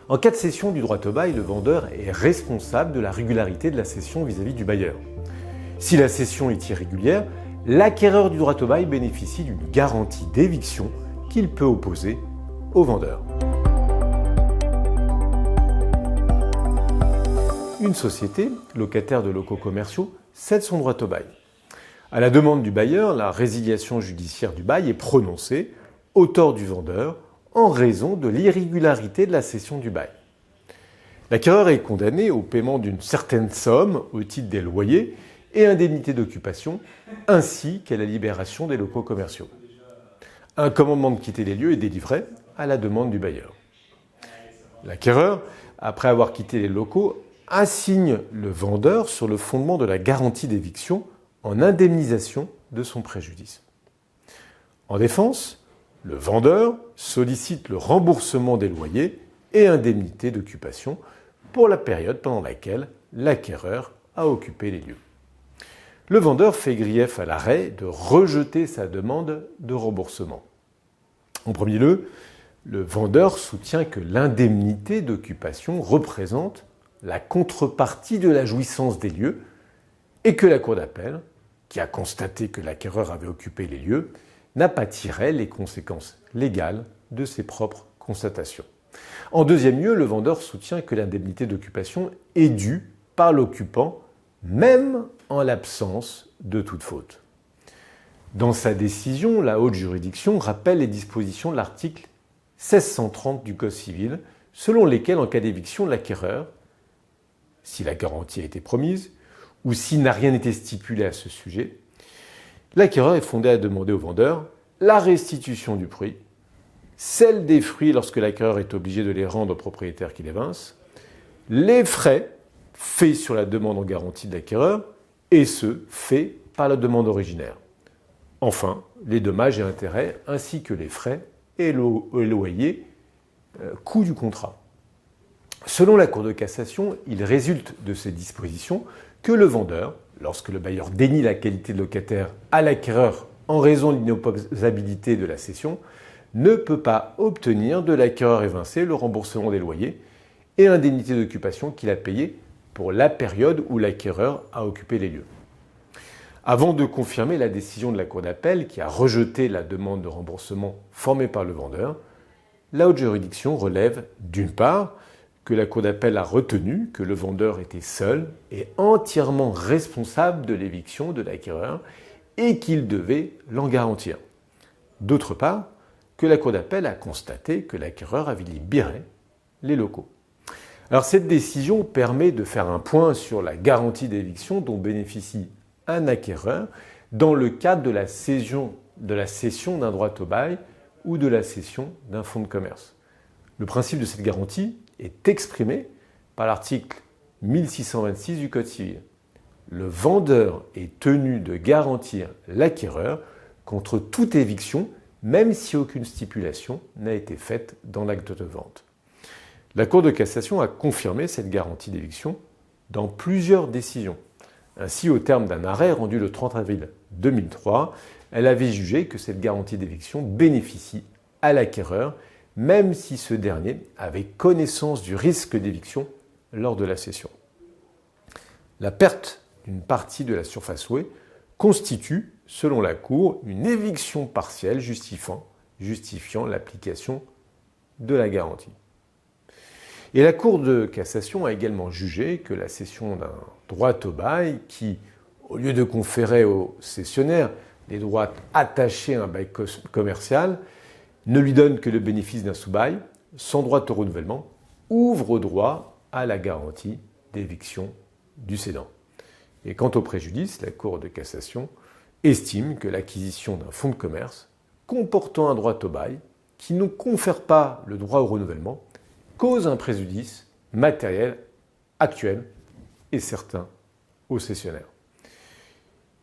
En cas de cession du droit au bail, le vendeur est responsable de la régularité de la cession vis-à-vis du bailleur. Si la cession est irrégulière, l'acquéreur du droit au bail bénéficie d'une garantie d'éviction qu'il peut opposer au vendeur. Une société, locataire de locaux commerciaux, cède son droit au bail. À la demande du bailleur, la résiliation judiciaire du bail est prononcée au tort du vendeur en raison de l'irrégularité de la cession du bail. L'acquéreur est condamné au paiement d'une certaine somme au titre des loyers et indemnités d'occupation, ainsi qu'à la libération des locaux commerciaux. Un commandement de quitter les lieux est délivré à la demande du bailleur. L'acquéreur, après avoir quitté les locaux, assigne le vendeur sur le fondement de la garantie d'éviction en indemnisation de son préjudice. En défense, le vendeur sollicite le remboursement des loyers et indemnités d'occupation pour la période pendant laquelle l'acquéreur a occupé les lieux. Le vendeur fait grief à l'arrêt de rejeter sa demande de remboursement. En premier lieu, le vendeur soutient que l'indemnité d'occupation représente la contrepartie de la jouissance des lieux et que la Cour d'appel, qui a constaté que l'acquéreur avait occupé les lieux, n'a pas tiré les conséquences légales de ses propres constatations. En deuxième lieu, le vendeur soutient que l'indemnité d'occupation est due par l'occupant, même en l'absence de toute faute. Dans sa décision, la haute juridiction rappelle les dispositions de l'article 1630 du Code civil, selon lesquelles, en cas d'éviction, l'acquéreur, si la garantie a été promise, ou s'il n'a rien été stipulé à ce sujet, l'acquéreur est fondé à demander au vendeur la restitution du prix, celle des fruits lorsque l'acquéreur est obligé de les rendre au propriétaire qui les évince, les frais faits sur la demande en garantie de l'acquéreur et ceux faits par la demande originaire. Enfin, les dommages et intérêts ainsi que les frais et loyers, coût du contrat. Selon la Cour de cassation, il résulte de ces dispositions que le vendeur, lorsque le bailleur dénie la qualité de locataire à l'acquéreur en raison de l'inopposabilité de la cession, ne peut pas obtenir de l'acquéreur évincé le remboursement des loyers et indemnités d'occupation qu'il a payées pour la période où l'acquéreur a occupé les lieux. Avant de confirmer la décision de la Cour d'appel qui a rejeté la demande de remboursement formée par le vendeur, la haute juridiction relève d'une part que la Cour d'appel a retenu que le vendeur était seul et entièrement responsable de l'éviction de l'acquéreur et qu'il devait l'en garantir. D'autre part, que la Cour d'appel a constaté que l'acquéreur avait libéré les locaux. Alors cette décision permet de faire un point sur la garantie d'éviction dont bénéficie un acquéreur dans le cadre de la cession d'un droit au bail ou de la cession d'un fonds de commerce. Le principe de cette garantie est exprimé par l'article 1626 du Code civil. Le vendeur est tenu de garantir l'acquéreur contre toute éviction, même si aucune stipulation n'a été faite dans l'acte de vente. La Cour de cassation a confirmé cette garantie d'éviction dans plusieurs décisions. Ainsi, au terme d'un arrêt rendu le 30 avril 2003, elle avait jugé que cette garantie d'éviction bénéficie à l'acquéreur, même si ce dernier avait connaissance du risque d'éviction lors de la cession. La perte d'une partie de la surface louée constitue, selon la Cour, une éviction partielle justifiant l'application de la garantie. Et la Cour de cassation a également jugé que la cession d'un droit au bail qui, au lieu de conférer au cessionnaire des droits attachés à un bail commercial, ne lui donne que le bénéfice d'un sous-bail, sans droit au renouvellement, ouvre droit à la garantie d'éviction du cédant. Et quant au préjudice, la Cour de cassation estime que l'acquisition d'un fonds de commerce comportant un droit au bail qui ne confère pas le droit au renouvellement cause un préjudice matériel actuel et certain au cessionnaire.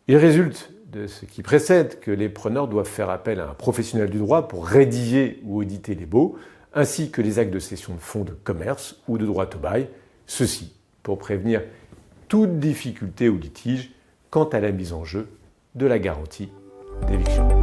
Il résulte de ce qui précède que les preneurs doivent faire appel à un professionnel du droit pour rédiger ou auditer les baux, ainsi que les actes de cession de fonds de commerce ou de droit au bail, ceci pour prévenir toute difficulté ou litige quant à la mise en jeu de la garantie d'éviction.